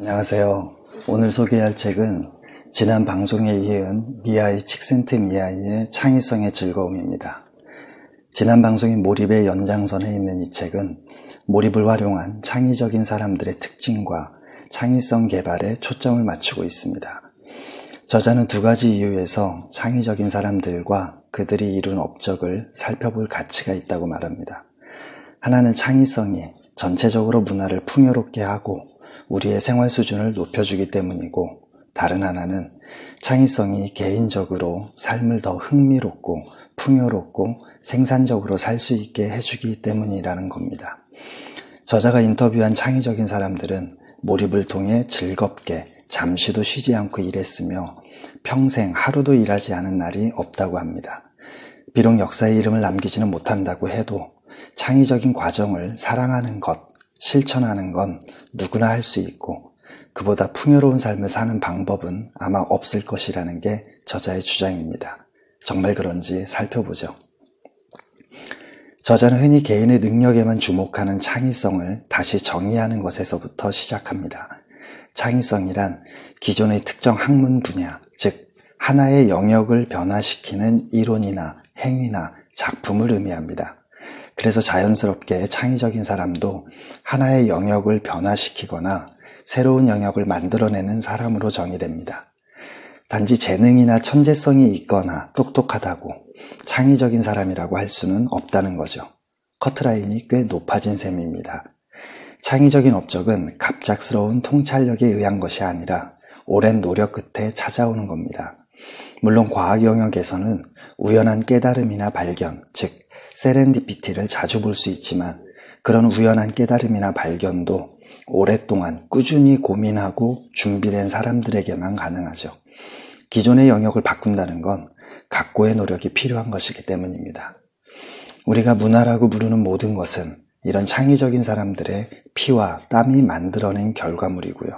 안녕하세요. 오늘 소개할 책은 지난 방송에 이은 미아이 칙센트 미아이의 창의성의 즐거움입니다. 지난 방송인 몰입의 연장선에 있는 이 책은 몰입을 활용한 창의적인 사람들의 특징과 창의성 개발에 초점을 맞추고 있습니다. 저자는 두 가지 이유에서 창의적인 사람들과 그들이 이룬 업적을 살펴볼 가치가 있다고 말합니다. 하나는 창의성이 전체적으로 문화를 풍요롭게 하고 우리의 생활 수준을 높여주기 때문이고, 다른 하나는 창의성이 개인적으로 삶을 더 흥미롭고 풍요롭고 생산적으로 살 수 있게 해주기 때문이라는 겁니다. 저자가 인터뷰한 창의적인 사람들은 몰입을 통해 즐겁게 잠시도 쉬지 않고 일했으며 평생 하루도 일하지 않은 날이 없다고 합니다. 비록 역사의 이름을 남기지는 못한다고 해도 창의적인 과정을 사랑하는 것, 실천하는 건 누구나 할 수 있고 그보다 풍요로운 삶을 사는 방법은 아마 없을 것이라는 게 저자의 주장입니다. 정말 그런지 살펴보죠. 저자는 흔히 개인의 능력에만 주목하는 창의성을 다시 정의하는 것에서부터 시작합니다. 창의성이란 기존의 특정 학문 분야, 즉 하나의 영역을 변화시키는 이론이나 행위나 작품을 의미합니다. 그래서 자연스럽게 창의적인 사람도 하나의 영역을 변화시키거나 새로운 영역을 만들어내는 사람으로 정의됩니다. 단지 재능이나 천재성이 있거나 똑똑하다고 창의적인 사람이라고 할 수는 없다는 거죠. 커트라인이 꽤 높아진 셈입니다. 창의적인 업적은 갑작스러운 통찰력에 의한 것이 아니라 오랜 노력 끝에 찾아오는 겁니다. 물론 과학 영역에서는 우연한 깨달음이나 발견, 즉 세렌디피티를 자주 볼 수 있지만 그런 우연한 깨달음이나 발견도 오랫동안 꾸준히 고민하고 준비된 사람들에게만 가능하죠. 기존의 영역을 바꾼다는 건 각고의 노력이 필요한 것이기 때문입니다. 우리가 문화라고 부르는 모든 것은 이런 창의적인 사람들의 피와 땀이 만들어낸 결과물이고요.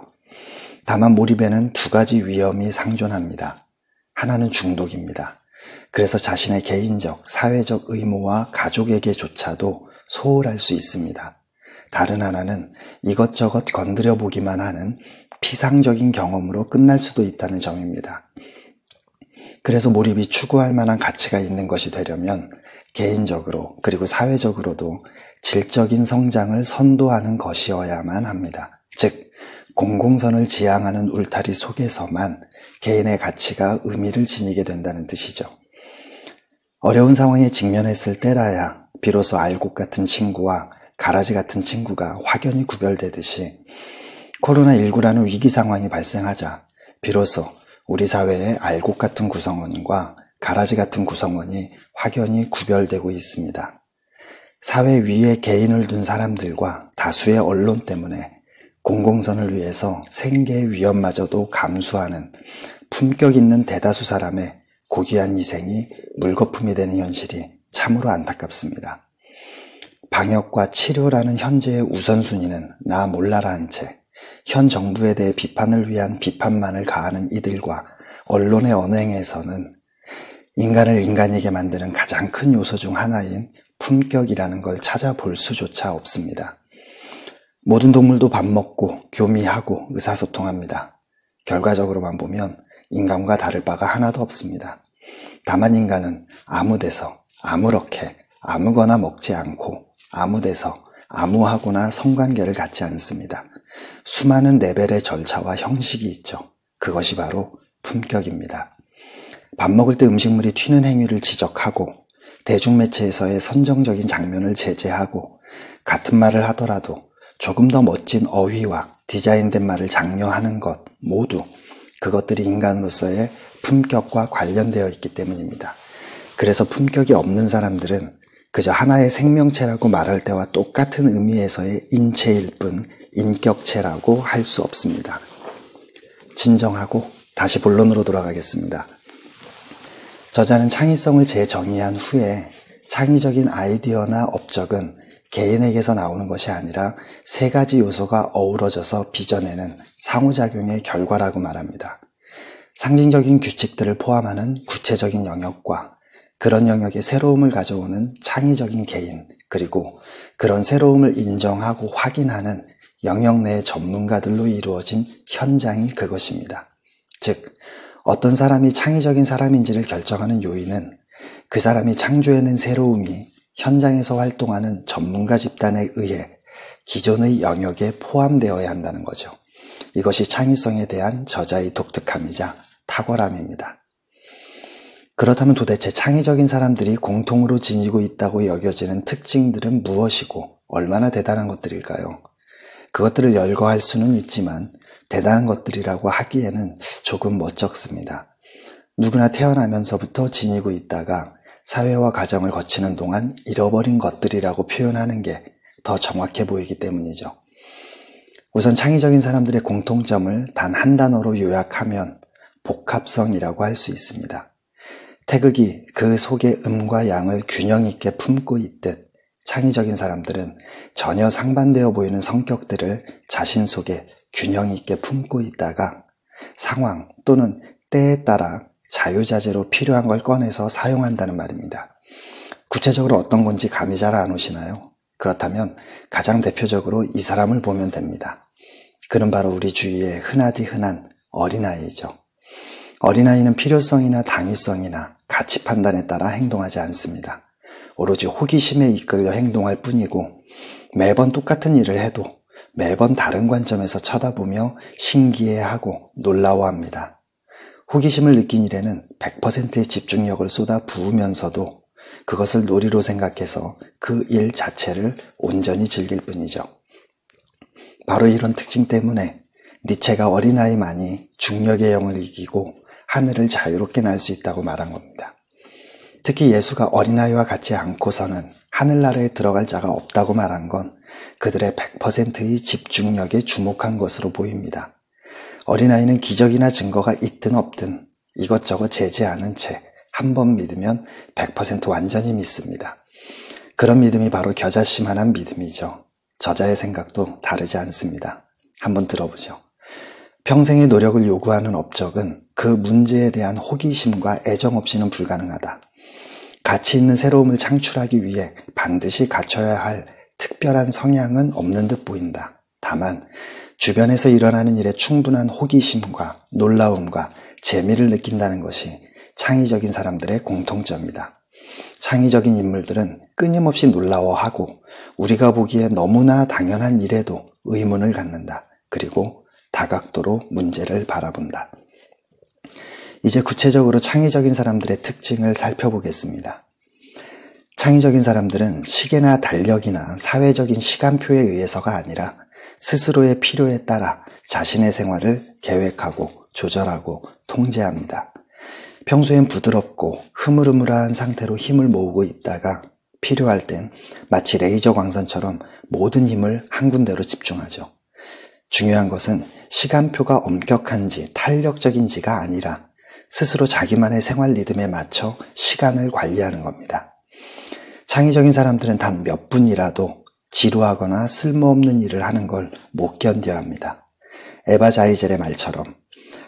다만 몰입에는 두 가지 위험이 상존합니다. 하나는 중독입니다. 그래서 자신의 개인적, 사회적 의무와 가족에게조차도 소홀할 수 있습니다. 다른 하나는 이것저것 건드려 보기만 하는 피상적인 경험으로 끝날 수도 있다는 점입니다. 그래서 몰입이 추구할 만한 가치가 있는 것이 되려면 개인적으로 그리고 사회적으로도 질적인 성장을 선도하는 것이어야만 합니다. 즉, 공공선을 지향하는 울타리 속에서만 개인의 가치가 의미를 지니게 된다는 뜻이죠. 어려운 상황에 직면했을 때라야 비로소 알곡 같은 친구와 가라지 같은 친구가 확연히 구별되듯이 코로나19라는 위기 상황이 발생하자 비로소 우리 사회의 알곡 같은 구성원과 가라지 같은 구성원이 확연히 구별되고 있습니다. 사회 위에 개인을 둔 사람들과 다수의 언론 때문에 공공선을 위해서 생계의 위험마저도 감수하는 품격 있는 대다수 사람의 고귀한 희생이 물거품이 되는 현실이 참으로 안타깝습니다. 방역과 치료라는 현재의 우선순위는 나 몰라라 한 채 현 정부에 대해 비판을 위한 비판만을 가하는 이들과 언론의 언행에서는 인간을 인간이게 만드는 가장 큰 요소 중 하나인 품격이라는 걸 찾아볼 수조차 없습니다. 모든 동물도 밥 먹고 교미하고 의사소통합니다. 결과적으로만 보면 인간과 다를 바가 하나도 없습니다. 다만 인간은 아무 데서 아무렇게 아무거나 먹지 않고 아무 데서 아무하고나 성관계를 갖지 않습니다. 수많은 레벨의 절차와 형식이 있죠. 그것이 바로 품격입니다. 밥 먹을 때 음식물이 튀는 행위를 지적하고 대중매체에서의 선정적인 장면을 제재하고 같은 말을 하더라도 조금 더 멋진 어휘와 디자인된 말을 장려하는 것 모두 그것들이 인간으로서의 품격과 관련되어 있기 때문입니다. 그래서 품격이 없는 사람들은 그저 하나의 생명체라고 말할 때와 똑같은 의미에서의 인체일 뿐 인격체라고 할 수 없습니다. 진정하고 다시 본론으로 돌아가겠습니다. 저자는 창의성을 재정의한 후에 창의적인 아이디어나 업적은 개인에게서 나오는 것이 아니라 세 가지 요소가 어우러져서 빚어내는 상호작용의 결과라고 말합니다. 상징적인 규칙들을 포함하는 구체적인 영역과 그런 영역에 새로움을 가져오는 창의적인 개인, 그리고 그런 새로움을 인정하고 확인하는 영역 내의 전문가들로 이루어진 현장이 그것입니다. 즉, 어떤 사람이 창의적인 사람인지를 결정하는 요인은 그 사람이 창조해낸 새로움이 현장에서 활동하는 전문가 집단에 의해 기존의 영역에 포함되어야 한다는 거죠. 이것이 창의성에 대한 저자의 독특함이자 탁월함입니다. 그렇다면 도대체 창의적인 사람들이 공통으로 지니고 있다고 여겨지는 특징들은 무엇이고 얼마나 대단한 것들일까요? 그것들을 열거할 수는 있지만 대단한 것들이라고 하기에는 조금 멋쩍습니다. 누구나 태어나면서부터 지니고 있다가 사회와 가정을 거치는 동안 잃어버린 것들이라고 표현하는 게 더 정확해 보이기 때문이죠. 우선 창의적인 사람들의 공통점을 단 한 단어로 요약하면 복합성이라고 할 수 있습니다. 태극이 그 속에 음과 양을 균형 있게 품고 있듯 창의적인 사람들은 전혀 상반되어 보이는 성격들을 자신 속에 균형 있게 품고 있다가 상황 또는 때에 따라 자유자재로 필요한 걸 꺼내서 사용한다는 말입니다. 구체적으로 어떤 건지 감이 잘 안 오시나요? 그렇다면 가장 대표적으로 이 사람을 보면 됩니다. 그는 바로 우리 주위에 흔하디 흔한 어린아이이죠. 어린아이는 필요성이나 당위성이나 가치 판단에 따라 행동하지 않습니다. 오로지 호기심에 이끌려 행동할 뿐이고 매번 똑같은 일을 해도 매번 다른 관점에서 쳐다보며 신기해하고 놀라워합니다. 호기심을 느낀 일에는 100%의 집중력을 쏟아 부으면서도 그것을 놀이로 생각해서 그 일 자체를 온전히 즐길 뿐이죠. 바로 이런 특징 때문에 니체가 어린아이만이 중력의 영을 이기고 하늘을 자유롭게 날 수 있다고 말한 겁니다. 특히 예수가 어린아이와 같지 않고서는 하늘나라에 들어갈 자가 없다고 말한 건 그들의 100%의 집중력에 주목한 것으로 보입니다. 어린아이는 기적이나 증거가 있든 없든 이것저것 재지 않은 채 한 번 믿으면 100% 완전히 믿습니다. 그런 믿음이 바로 겨자씨만한 믿음이죠. 저자의 생각도 다르지 않습니다. 한번 들어보죠. 평생의 노력을 요구하는 업적은 그 문제에 대한 호기심과 애정 없이는 불가능하다. 가치 있는 새로움을 창출하기 위해 반드시 갖춰야 할 특별한 성향은 없는 듯 보인다. 다만 주변에서 일어나는 일에 충분한 호기심과 놀라움과 재미를 느낀다는 것이 창의적인 사람들의 공통점이다. 창의적인 인물들은 끊임없이 놀라워하고 우리가 보기에 너무나 당연한 일에도 의문을 갖는다. 그리고 다각도로 문제를 바라본다. 이제 구체적으로 창의적인 사람들의 특징을 살펴보겠습니다. 창의적인 사람들은 시계나 달력이나 사회적인 시간표에 의해서가 아니라 스스로의 필요에 따라 자신의 생활을 계획하고 조절하고 통제합니다. 평소엔 부드럽고 흐물흐물한 상태로 힘을 모으고 있다가 필요할 땐 마치 레이저 광선처럼 모든 힘을 한 군데로 집중하죠. 중요한 것은 시간표가 엄격한지 탄력적인지가 아니라 스스로 자기만의 생활 리듬에 맞춰 시간을 관리하는 겁니다. 창의적인 사람들은 단 몇 분이라도 지루하거나 쓸모없는 일을 하는 걸 못 견뎌야 합니다. 에바 자이젤의 말처럼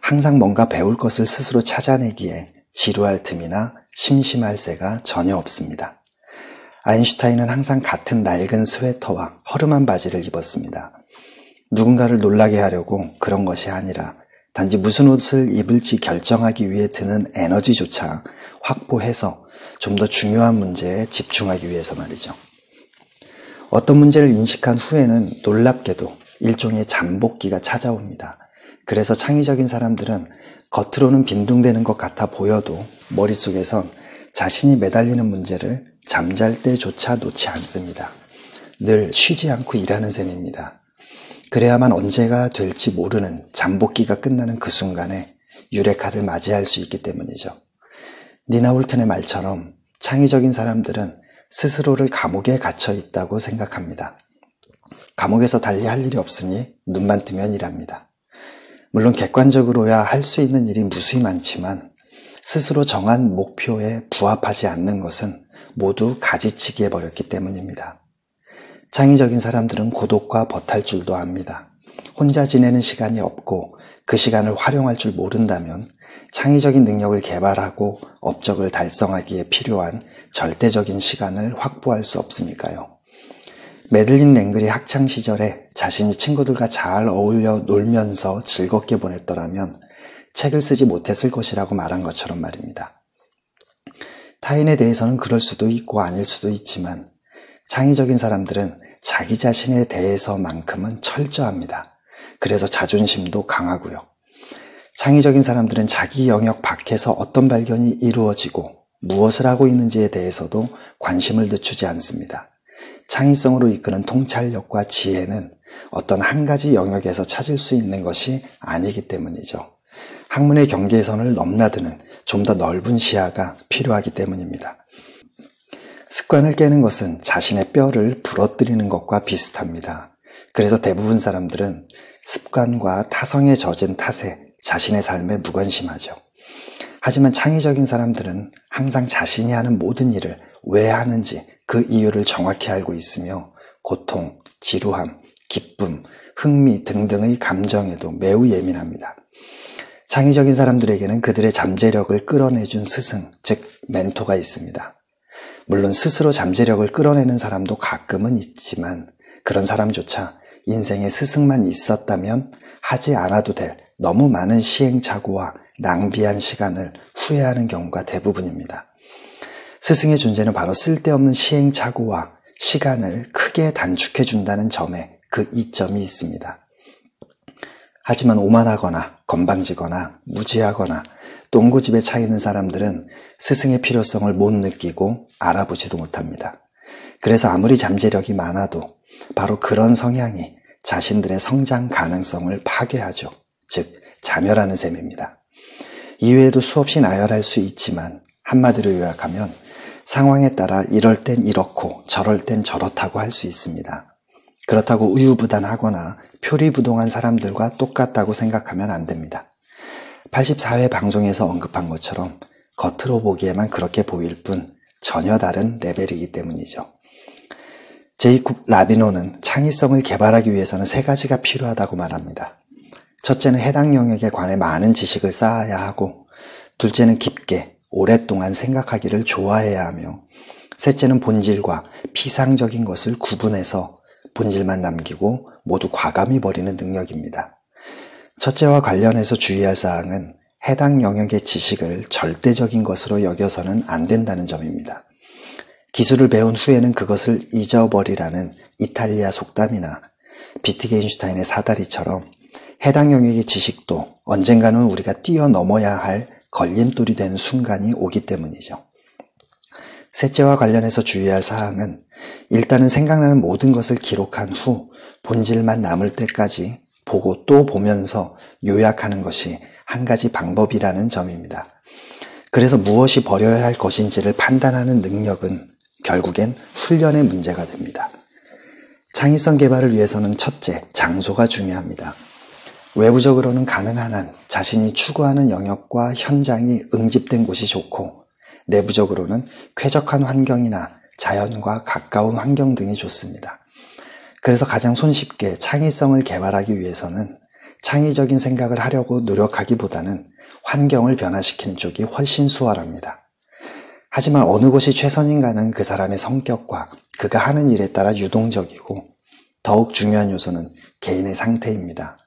항상 뭔가 배울 것을 스스로 찾아내기에 지루할 틈이나 심심할 새가 전혀 없습니다. 아인슈타인은 항상 같은 낡은 스웨터와 허름한 바지를 입었습니다. 누군가를 놀라게 하려고 그런 것이 아니라 단지 무슨 옷을 입을지 결정하기 위해 드는 에너지조차 확보해서 좀 더 중요한 문제에 집중하기 위해서 말이죠. 어떤 문제를 인식한 후에는 놀랍게도 일종의 잠복기가 찾아옵니다. 그래서 창의적인 사람들은 겉으로는 빈둥대는 것 같아 보여도 머릿속에선 자신이 매달리는 문제를 잠잘 때조차 놓지 않습니다. 늘 쉬지 않고 일하는 셈입니다. 그래야만 언제가 될지 모르는 잠복기가 끝나는 그 순간에 유레카를 맞이할 수 있기 때문이죠. 니나 홀튼의 말처럼 창의적인 사람들은 스스로를 감옥에 갇혀 있다고 생각합니다. 감옥에서 달리 할 일이 없으니 눈만 뜨면 일합니다. 물론 객관적으로야 할 수 있는 일이 무수히 많지만 스스로 정한 목표에 부합하지 않는 것은 모두 가지치기해 버렸기 때문입니다. 창의적인 사람들은 고독과 벗탈줄도 압니다. 혼자 지내는 시간이 없고 그 시간을 활용할 줄 모른다면 창의적인 능력을 개발하고 업적을 달성하기에 필요한 절대적인 시간을 확보할 수 없으니까요. 매들린 랭글이 학창시절에 자신이 친구들과 잘 어울려 놀면서 즐겁게 보냈더라면 책을 쓰지 못했을 것이라고 말한 것처럼 말입니다. 타인에 대해서는 그럴 수도 있고 아닐 수도 있지만 창의적인 사람들은 자기 자신에 대해서만큼은 철저합니다. 그래서 자존심도 강하고요. 창의적인 사람들은 자기 영역 밖에서 어떤 발견이 이루어지고 무엇을 하고 있는지에 대해서도 관심을 늦추지 않습니다. 창의성으로 이끄는 통찰력과 지혜는 어떤 한 가지 영역에서 찾을 수 있는 것이 아니기 때문이죠. 학문의 경계선을 넘나드는 좀 더 넓은 시야가 필요하기 때문입니다. 습관을 깨는 것은 자신의 뼈를 부러뜨리는 것과 비슷합니다. 그래서 대부분 사람들은 습관과 타성에 젖은 탓에 자신의 삶에 무관심하죠. 하지만 창의적인 사람들은 항상 자신이 하는 모든 일을 왜 하는지 그 이유를 정확히 알고 있으며 고통, 지루함, 기쁨, 흥미 등등의 감정에도 매우 예민합니다. 창의적인 사람들에게는 그들의 잠재력을 끌어내준 스승, 즉 멘토가 있습니다. 물론 스스로 잠재력을 끌어내는 사람도 가끔은 있지만 그런 사람조차 인생에 스승만 있었다면 하지 않아도 될 너무 많은 시행착오와 낭비한 시간을 후회하는 경우가 대부분입니다. 스승의 존재는 바로 쓸데없는 시행착오와 시간을 크게 단축해준다는 점에 그 이점이 있습니다. 하지만 오만하거나 건방지거나 무지하거나 똥고집에 차 있는 사람들은 스승의 필요성을 못 느끼고 알아보지도 못합니다. 그래서 아무리 잠재력이 많아도 바로 그런 성향이 자신들의 성장 가능성을 파괴하죠. 즉 자멸하는 셈입니다. 이외에도 수없이 나열할 수 있지만 한마디로 요약하면 상황에 따라 이럴 땐 이렇고 저럴 땐 저렇다고 할 수 있습니다. 그렇다고 우유부단하거나 표리부동한 사람들과 똑같다고 생각하면 안 됩니다. 84회 방송에서 언급한 것처럼 겉으로 보기에만 그렇게 보일 뿐 전혀 다른 레벨이기 때문이죠. 제이콥 라비노는 창의성을 개발하기 위해서는 세 가지가 필요하다고 말합니다. 첫째는 해당 영역에 관해 많은 지식을 쌓아야 하고, 둘째는 깊게 오랫동안 생각하기를 좋아해야 하며, 셋째는 본질과 피상적인 것을 구분해서 본질만 남기고 모두 과감히 버리는 능력입니다. 첫째와 관련해서 주의할 사항은 해당 영역의 지식을 절대적인 것으로 여겨서는 안 된다는 점입니다. 기술을 배운 후에는 그것을 잊어버리라는 이탈리아 속담이나 비트겐슈타인의 사다리처럼 해당 영역의 지식도 언젠가는 우리가 뛰어넘어야 할 걸림돌이 되는 순간이 오기 때문이죠. 셋째와 관련해서 주의할 사항은 일단은 생각나는 모든 것을 기록한 후 본질만 남을 때까지 보고 또 보면서 요약하는 것이 한 가지 방법이라는 점입니다. 그래서 무엇이 버려야 할 것인지를 판단하는 능력은 결국엔 훈련의 문제가 됩니다. 창의성 개발을 위해서는 첫째, 장소가 중요합니다. 외부적으로는 가능한 한 자신이 추구하는 영역과 현장이 응집된 곳이 좋고, 내부적으로는 쾌적한 환경이나 자연과 가까운 환경 등이 좋습니다. 그래서 가장 손쉽게 창의성을 개발하기 위해서는 창의적인 생각을 하려고 노력하기보다는 환경을 변화시키는 쪽이 훨씬 수월합니다. 하지만 어느 곳이 최선인가는 그 사람의 성격과 그가 하는 일에 따라 유동적이고, 더욱 중요한 요소는 개인의 상태입니다.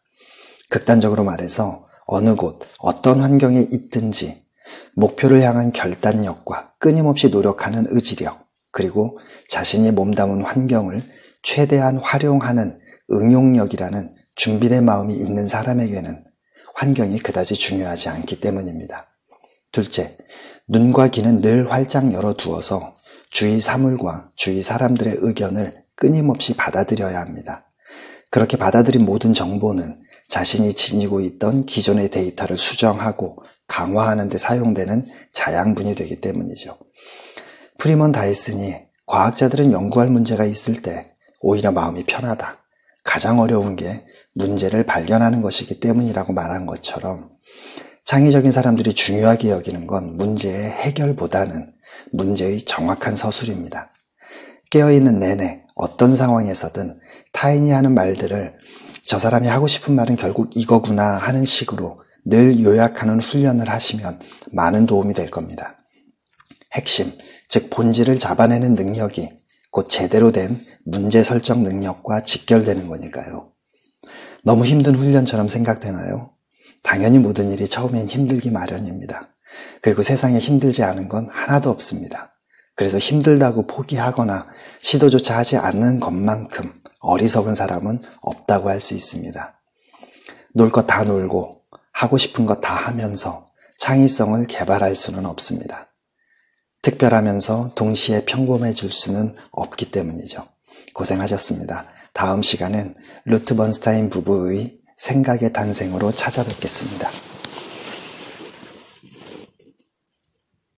극단적으로 말해서 어느 곳, 어떤 환경에 있든지 목표를 향한 결단력과 끊임없이 노력하는 의지력, 그리고 자신이 몸담은 환경을 최대한 활용하는 응용력이라는 준비된 마음이 있는 사람에게는 환경이 그다지 중요하지 않기 때문입니다. 둘째, 눈과 귀는 늘 활짝 열어두어서 주위 사물과 주위 사람들의 의견을 끊임없이 받아들여야 합니다. 그렇게 받아들인 모든 정보는 자신이 지니고 있던 기존의 데이터를 수정하고 강화하는 데 사용되는 자양분이 되기 때문이죠. 프리먼 다이슨이 과학자들은 연구할 문제가 있을 때 오히려 마음이 편하다. 가장 어려운 게 문제를 발견하는 것이기 때문이라고 말한 것처럼 창의적인 사람들이 중요하게 여기는 건 문제의 해결보다는 문제의 정확한 서술입니다. 깨어있는 내내 어떤 상황에서든 타인이 하는 말들을 저 사람이 하고 싶은 말은 결국 이거구나 하는 식으로 늘 요약하는 훈련을 하시면 많은 도움이 될 겁니다. 핵심, 즉 본질을 잡아내는 능력이 곧 제대로 된 문제 설정 능력과 직결되는 거니까요. 너무 힘든 훈련처럼 생각되나요? 당연히 모든 일이 처음엔 힘들기 마련입니다. 그리고 세상에 힘들지 않은 건 하나도 없습니다. 그래서 힘들다고 포기하거나 시도조차 하지 않는 것만큼 어리석은 사람은 없다고 할 수 있습니다. 놀 것 다 놀고 하고 싶은 것 다 하면서 창의성을 개발할 수는 없습니다. 특별하면서 동시에 평범해질 수는 없기 때문이죠. 고생하셨습니다. 다음 시간엔 루트 번스타인 부부의 생각의 탄생으로 찾아뵙겠습니다.